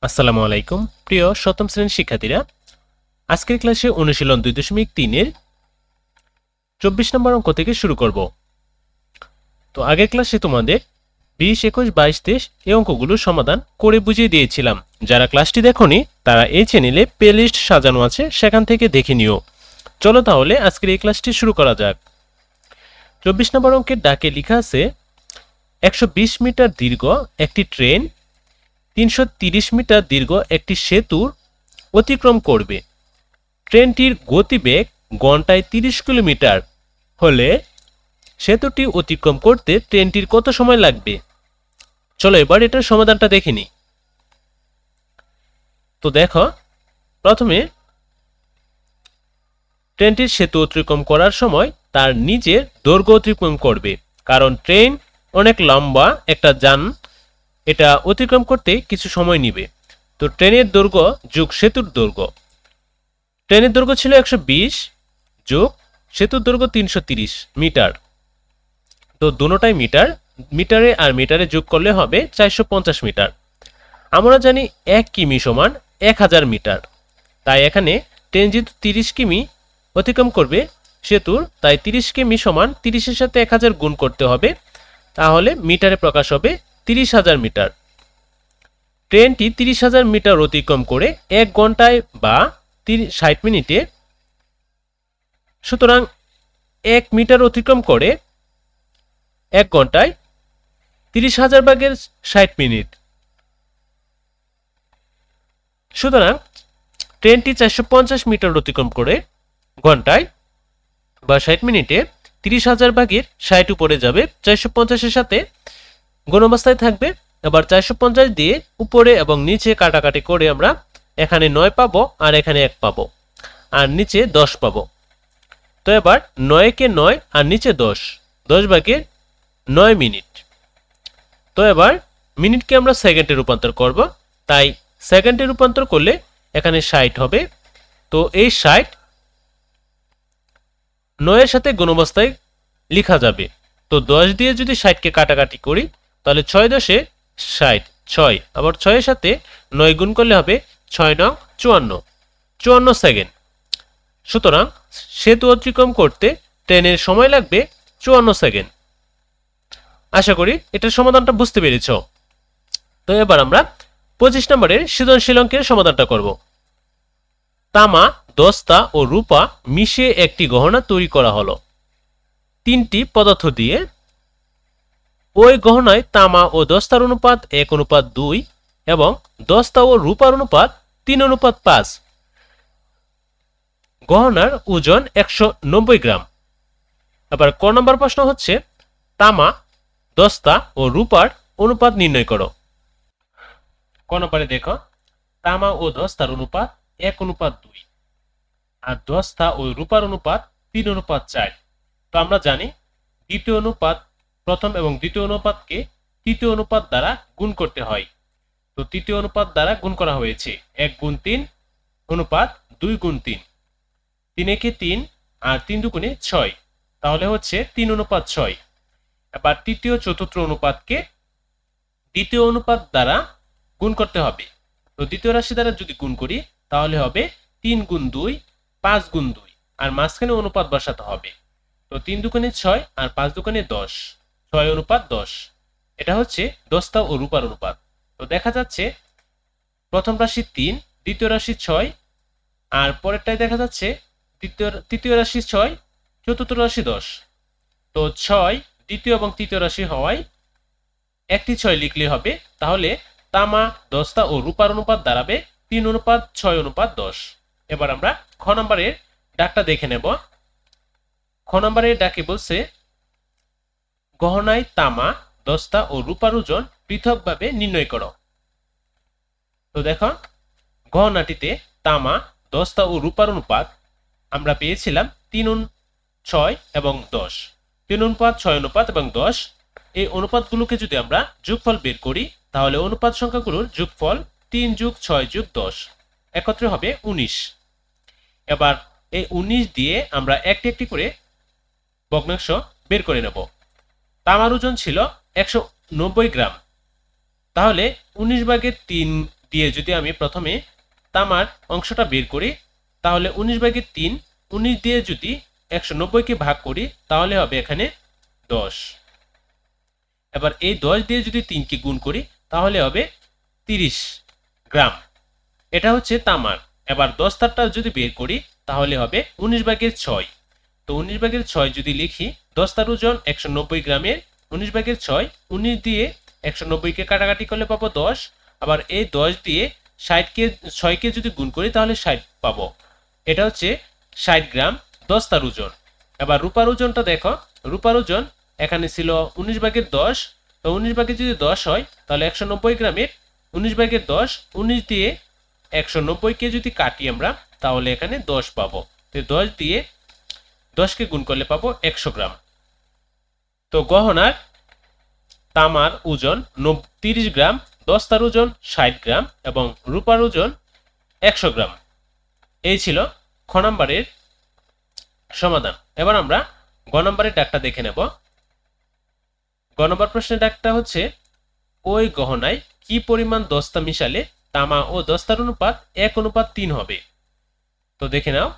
আসসালামু আলাইকুম প্রিয় সপ্তম শ্রেণীর শিক্ষার্থীরা, আজকের ক্লাসে অনুশীলন 2.3 এর 24 নম্বর অঙ্ক থেকে শুরু করব। তো আগের ক্লাসে তোমাদের 20, 21, 22, 23 এই অঙ্কগুলোর সমাধান করে বুঝিয়ে দিয়েছিলাম। যারা ক্লাসটি দেখোনি তারা এই চ্যানেলে প্লেলিস্ট সাজানো আছে, সেখান থেকে দেখে নিও। চলো তাহলে আজকের এই ক্লাসটি শুরু করা যাক। 24 নম্বর অঙ্কের ডাকে লেখা আছে 120 মিটার দীর্ঘ একটি ট্রেন 330 মিটার দীর্ঘ একটি সেতুর অতিক্রম করবে। ট্রেনটির গতিবেগ ঘন্টায় 30 কিলোমিটার হলে সেতুটি অতিক্রম করতে ট্রেনটির কত সময় লাগবে? চলো এবার এটার সমাধানটা দেখে নিই। তো দেখো, প্রথমে ট্রেনটির সেতু অতিক্রম করার সময় তার নিজের দৈর্ঘ্য অতিক্রম করবে, কারণ ট্রেন অনেক লম্বা একটা যান, এটা অতিক্রম করতে কিছু সময় নিবে। তো ট্রেনের দৈর্ঘ্য যোগ সেতুর দৈর্ঘ্য, ট্রেনের দৈর্ঘ্য ছিল 120 যোগ সেতুর দৈর্ঘ্য 330 মিটার। তো দুটোটাই মিটার, মিটারে আর মিটারে যোগ করলে হবে 450 মিটার। আমরা জানি 1 কিমি সমান 1000 মিটার, তাই এখানে ট্রেন যেহেতু 30 কিমি অতিক্রম করবে সেতুর, তাই 30 কিমি সমান 30-এর সাথে 1000 গুণ করতে হবে, তাহলে মিটারে প্রকাশ হবে 30,000 মিটার। ট্রেনটি 30,000 মিটার অতিক্রম করে 1 ঘন্টায় বা 60 মিনিটে, সুতরাং 1 মিটার অতিক্রম করে 1 ঘন্টায় 30,000 ভাগের 60 মিনিট। সুতরাং ট্রেনটি 450 মিটার অতিক্রম করে ঘন্টায় বা 60 মিনিটে 30,000 ভাগের 60 উপরে যাবে, 450-এর সাথে গণঅবস্থায় থাকবে। এবার 450 দিয়ে উপরে এবং নিচে কাটাকাটি করে আমরা এখানে 9 পাবো আর এখানে 1 পাবো, আর নিচে 10 পাবো। তো এবার 9-কে 9 আর নিচে 10, 10 ভাগের 9 মিনিট। তো এবার মিনিটকে আমরা সেকেন্ডে রূপান্তর করব, তাই সেকেন্ডে রূপান্তর করলে এখানে 60 হবে। তো এই 60 9-এর সাথে গুণঅবস্থায় লেখা যাবে। তো 10 দিয়ে যদি 60-কে কাটাকাটি করি তাহলে 6 10-এ 60, 6, আবার 6-এর সাথে 9 গুণ করলে হবে 6 9 54, 54 সেকেন্ড। সুতরাং সেতু অতিক্রম করতে ট্রেনের সময় লাগবে 54 সেকেন্ড। আশা করি এটার সমাধানটা বুঝতে পেরেছ। তো এবার আমরা 25 নম্বরের সৃজনশীল অঙ্কের সমাধানটা করব। তামা, দস্তা ও রূপা মিশিয়ে একটি গহনা তৈরি করা হলো 3টি পদার্থ দিয়ে। ওই গহনায় তামা ও দস্তার অনুপাত 1:2 এবং দস্তা ও রূপার অনুপাত 3:5। গহনার ওজন 190 গ্রাম। এবার ক নম্বর প্রশ্ন হচ্ছে তামা, দস্তা ও রূপার অনুপাত নির্ণয় করো। ক নম্বরে দেখো, তামা ও দস্তার অনুপাত 1:2 আর দস্তা ও রূপার অনুপাত 3:4। তো আমরা জানি দ্বিতীয় অনুপাত প্রথম এবং দ্বিতীয় অনুপাতকে তৃতীয় অনুপাত দ্বারা গুণ করতে হয়। তো তৃতীয় অনুপাত দ্বারা গুণ করা হয়েছে 1 গুণ 3 অনুপাত 2 গুণ 3, 3-একে 3 আর 3 দুগুণে 6, তাহলে হচ্ছে 3:6। এবার তৃতীয় চতুর্থ অনুপাতকে দ্বিতীয় অনুপাত দ্বারা গুণ করতে হবে। তো দ্বিতীয় রাশি দ্বারা যদি গুণ করি তাহলে হবে 3 গুণ 2 5 গুণ 2, আর মাঝখানে অনুপাত বসাতে হবে। তো 3 দুগুণে 6 আর 5 দুগুণে 10, 6:10। এটা হচ্ছে দস্তা ও রূপার অনুপাত। তো দেখা যাচ্ছে প্রথম রাশি 3, দ্বিতীয় রাশি 6, আর পরেরটাই দেখা যাচ্ছে তৃতীয় রাশি 6, চতুর্থ রাশি 10। তো 6 দ্বিতীয় এবং তৃতীয় রাশি হওয়ায় একটি 6 লিখলে হবে, তাহলে তামা, দস্তা ও রূপার অনুপাত দাঁড়াবে 3:6:10। এবার আমরা খ নম্বরের ডাকটা দেখে নেব। খ নম্বরের ডাকে বলছে গহনায় তামা, দস্তা ও রূপার ওজন পৃথকভাবে নির্ণয় করো। তো দেখো, গহনাটিতে তামা, দস্তা ও রূপার অনুপাত আমরা পেয়েছিলাম 3:6 এবং 10, 3:6 এবং 10। এই অনুপাতগুলোকে যদি আমরা যোগফল বের করি তাহলে অনুপাত সংখ্যাগুলোর যোগফল 3 + 6 + 10 একত্রে হবে 19। এবার এই 19 দিয়ে আমরা একটি একটি করে ভগ্নাংশ বের করে নেব। তামার ওজন ছিল 190 গ্রাম, তাহলে 19 ভাগের 3 দিয়ে যদি আমি প্রথমে তামার অংশটা বের করি তাহলে 19/3, 19 দিয়ে যদি 190কে ভাগ করি তাহলে হবে এখানে 10। এবার এই 10 দিয়ে যদি 3কে গুণ করি তাহলে হবে 30 গ্রাম। এটা হচ্ছে তামার। এবার দস্তারটা যদি বের করি তাহলে হবে 19/6। তো 19/6 যদি লিখি, দস্তার ওজন 190 গ্রামের, 19/6, 19 দিয়ে 190কে কাটাকাটি করলে পাবো 10। আবার এই 10 দিয়ে 6কে যদি গুণ করি তাহলে 60 পাবো। এটা হচ্ছে 60 গ্রাম দস্তার ওজন। এবার রূপার ওজনটা দেখো, রূপার ওজন এখানে ছিল 19/10। তো 19 যদি 10 হয় তাহলে 190 গ্রামের 19/10, 19 দিয়ে 190কে যদি কাটি আমরা তাহলে এখানে 10 পাবো। তো 10 দিয়ে 10কে গুণ করলে পাবো 100 গ্রাম। তো গহনার তামার ওজন 30 গ্রাম, দস্তার ওজন 60 গ্রাম এবং রূপার ওজন 100 গ্রাম। এই ছিল খ নম্বরের সমাধান। এবার আমরা গ নম্বরের দাগটা দেখে নেব। গ নম্বর প্রশ্নের দাগটা হচ্ছে, ওই গহনায় কি পরিমাণ দস্তা মিশালে তামা ও দস্তার অনুপাত 1:3 হবে? তো দেখে নাও,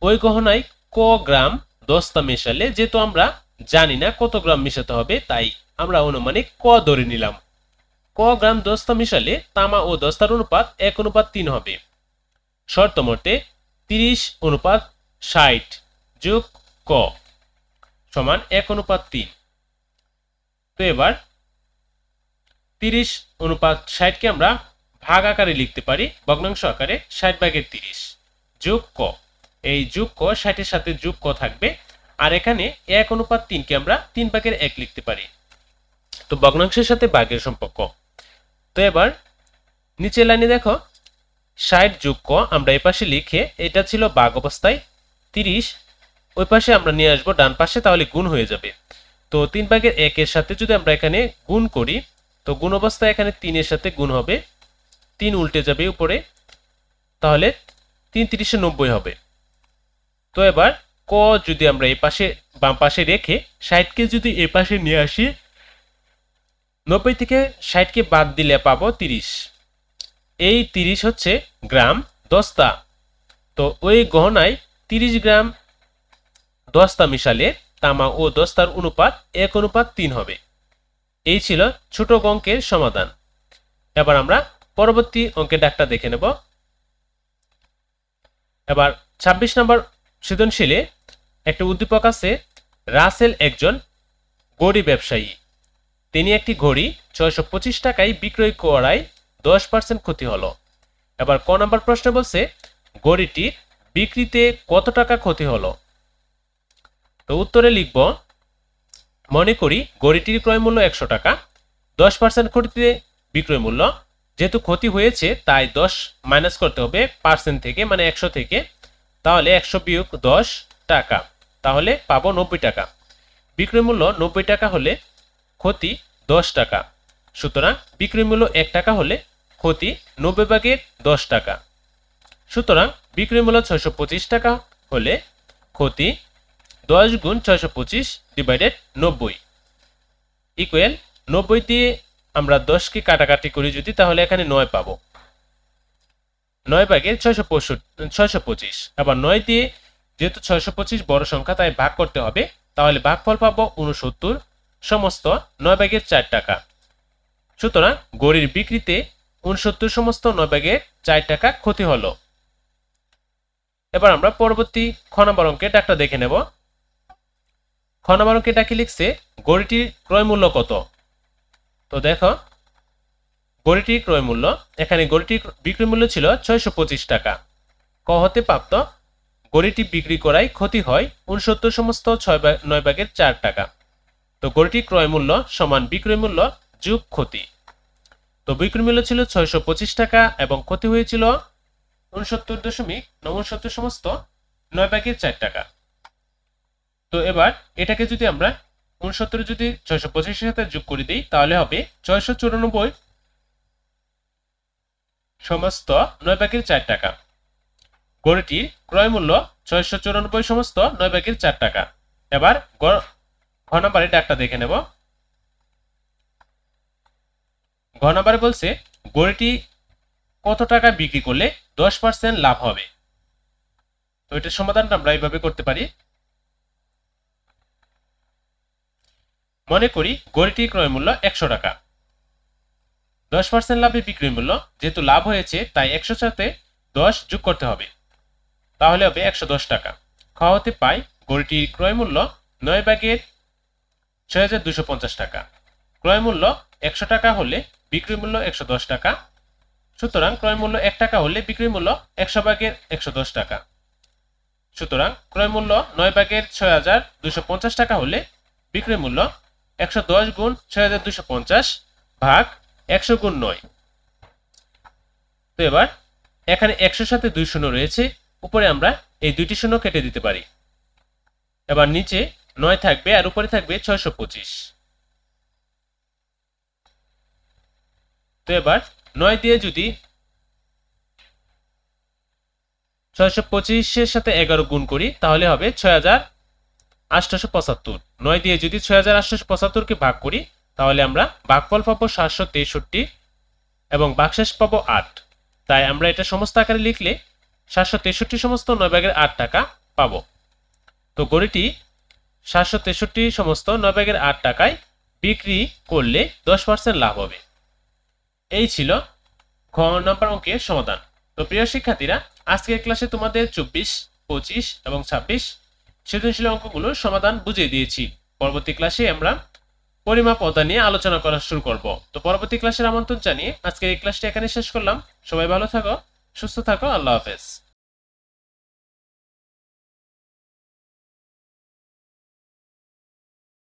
ওই গহনায় ক গ্রাম দস্তা মেশালে, যেহেতু আমরা জানি না কত গ্রাম মেশাতে হবে তাই আমরা অনুমানিক ক ধরে নিলাম। ক গ্রাম দস্তা মিশালে তামা ও দস্তার অনুপাত 1:3 হবে। শর্ত মতে 30:60 যোগ ক সমান 1:3। তো এবার 30:60কে আমরা ভাগ আকারে লিখতে পারি, ভগ্নাংশ আকারে 60/30 যোগ ক। এই যোগ ক 60-এর সাথে যোগ ক থাকবে, আর এখানে 1:3কে আমরা 3/1 লিখতে পারি। তো ভগ্নাংশের সাথে ভাগের সম্পর্ক। তো এবার নিচের লাইনে দেখো, 60 যোগ ক আমরা এই পাশে লিখে, এটা ছিল ভাগ অবস্থায়, 30 ওই পাশে আমরা নিয়ে আসবো ডান পাশে, তাহলে গুণ হয়ে যাবে। তো 3/1 এর সাথে যদি আমরা এখানে গুণ করি, তো গুণ অবস্থায় এখানে 3-এর সাথে গুণ হবে, 3 উল্টে যাবে উপরে, তাহলে 3 × 90 হবে। তো এবার ক যদি আমরা এই পাশে বাম পাশে রেখে 60কে যদি এই পাশে নিয়ে আসি, 90 থেকে 60কে বাদ দিলে পাবো 30। এই 30 হচ্ছে গ্রাম দস্তা। তো ওই গহনায় 30 গ্রাম দস্তা মিশালে তামা ও দস্তার অনুপাত 1:3 হবে। এই ছিল ছোট অঙ্কের সমাধান। এবার আমরা পরবর্তী অঙ্কের দাগটা দেখে নেব। এবার 26 নম্বর সৃজনশীলে একটা উদ্দীপক আছে, রাসেল একজন ঘড়ি ব্যবসায়ী। তিনি একটি ঘড়ি 625 টাকায় বিক্রয় করায় 10% ক্ষতি হলো। এবার ক নম্বর প্রশ্ন বলছে, ঘড়িটির বিক্রিতে কত টাকা ক্ষতি হলো? তো উত্তরে লিখব, মনে করি ঘড়িটির ক্রয় মূল্য 100 টাকা, 10% ক্ষতিতে বিক্রয় মূল্য। যেহেতু ক্ষতি হয়েছে তাই 10 মাইনাস করতে হবে পার্সেন্ট থেকে, মানে 100 থেকে। তাহলে 100 বিয়োগ 10 টাকা, তাহলে পাবো 90 টাকা। বিক্রয় মূল্য 90 টাকা হলে ক্ষতি 10 টাকা। সুতরাং বিক্রয় মূল্য 1 টাকা হলে ক্ষতি 90/10 টাকা। সুতরাং বিক্রয় মূল্য 625 টাকা হলে ক্ষতি 10 গুণ 625/90 ইকুয়াল 90 দিয়ে আমরা 10কে কাটাকাটি করি যদি, তাহলে এখানে 9 পাবো। 9/625। আবার 9 দিয়ে, যেহেতু 625 বড় সংখ্যা তাই ভাগ করতে হবে, তাহলে ভাগফল পাবো 69 সমস্ত 9/4 টাকা। সুতরাং ঘড়ির বিক্রিতে 69 সমস্ত 9/4 টাকা ক্ষতি হলো। এবার আমরা পরবর্তী খ নম্বর অঙ্কের দাগটা দেখে নেব। খ নম্বর অঙ্কের দাগে লিখছে, ঘড়িটির ক্রয় মূল্য কত? তো দেখো, ঘড়িটির ক্রয় মূল্য, এখানে ঘড়িটির বিক্রয় মূল্য ছিল 625 টাকা। ক হতে প্রাপ্ত ঘড়িটি বিক্রি করায় ক্ষতি হয় 69 সমস্ত 9/4 টাকা। তো ঘড়িটির ক্রয় মূল্য সমান বিক্রয় মূল্য যোগ ক্ষতি। তো বিক্রয় মূল্য ছিল 625 টাকা এবং ক্ষতি হয়েছিল 69.69 সমস্ত 9/4 টাকা। তো এবার এটাকে যদি আমরা 69 যদি 625 এর সাথে যোগ করে দিই তাহলে হবে 694 সমস্ত 9/4 টাকা। ঘড়িটির ক্রয় মূল্য 694 সমস্ত 9/4 টাকা। এবার ঘ নম্বরের দাগটা দেখে নেব। ঘ নম্বরে বলছে, গড়িটি কত টাকা বিক্রি করলে 10% লাভ হবে। তো এটার সমাধানটা আমরা এইভাবে করতে পারি। মনে করি গড়িটির ক্রয় মূল্য 100 টাকা। 10% লাভে বিক্রয় মূল্য, যেহেতু লাভ হয়েছে তাই 100 সাথে 10 যোগ করতে হবে, তাহলে হবে 110 টাকা। খ হতে পাই গড়িটির ক্রয় মূল্য 9 ভাগের 6250 টাকা। ক্রয় মূল্য 100 টাকা হলে বিক্রয় মূল্য 110 টাকা, সুতরাং ক্রয় মূল্য 1 টাকা হলে বিক্রয় মূল্য 100 ভাগের 110 টাকা। সুতরাং ক্রয় মূল্য 9 ভাগের 6250 টাকা হলে বিক্রয় মূল্য 110 গুণ 6250 ভাগ 100 গুণ 9। তো এবার এখানে 100 সাথে 2 শূন্য রয়েছে, উপরে আমরা এই দুইটি শূন্য কেটে দিতে পারি। এবার নিচে 9 থাকবে আর উপরে থাকবে 625। তো এবার 9 দিয়ে যদি 625 এর সাথে 11 গুণ করি তাহলে হবে 6875। 9 দিয়ে যদি 6875 কে ভাগ করি তাহলে আমরা ভাগফল পাবো 763 এবং ভাগশেষ পাবো 8। তাই আমরা এটা সমস্ত আকারে লিখলে 763 সমস্ত 9 ভাগের 8 টাকা পাবো। তো গড়িটি 763 সমস্ত 9 ভাগের 8 টাকায় বিক্রি করলে 10% লাভ হবে। এই ছিল খ নম্বর অঙ্কের সমাধান। তো প্রিয় শিক্ষার্থীরা, আজকের ক্লাসে তোমাদের 24, 25 এবং 26 সৃজনশীল অঙ্কগুলোর সমাধান বুঝিয়ে দিয়েছি। পরবর্তী ক্লাসে আমরা পরিমাপ অধ্যায় নিয়ে আলোচনা করা শুরু করব। তো পরবর্তী ক্লাসের আমন্ত্রণ জানিয়ে আজকের এই ক্লাসটি এখানে শেষ করলাম। সবাই ভালো থাকো, সুস্থ থাকো, আল্লাহ হাফেজ।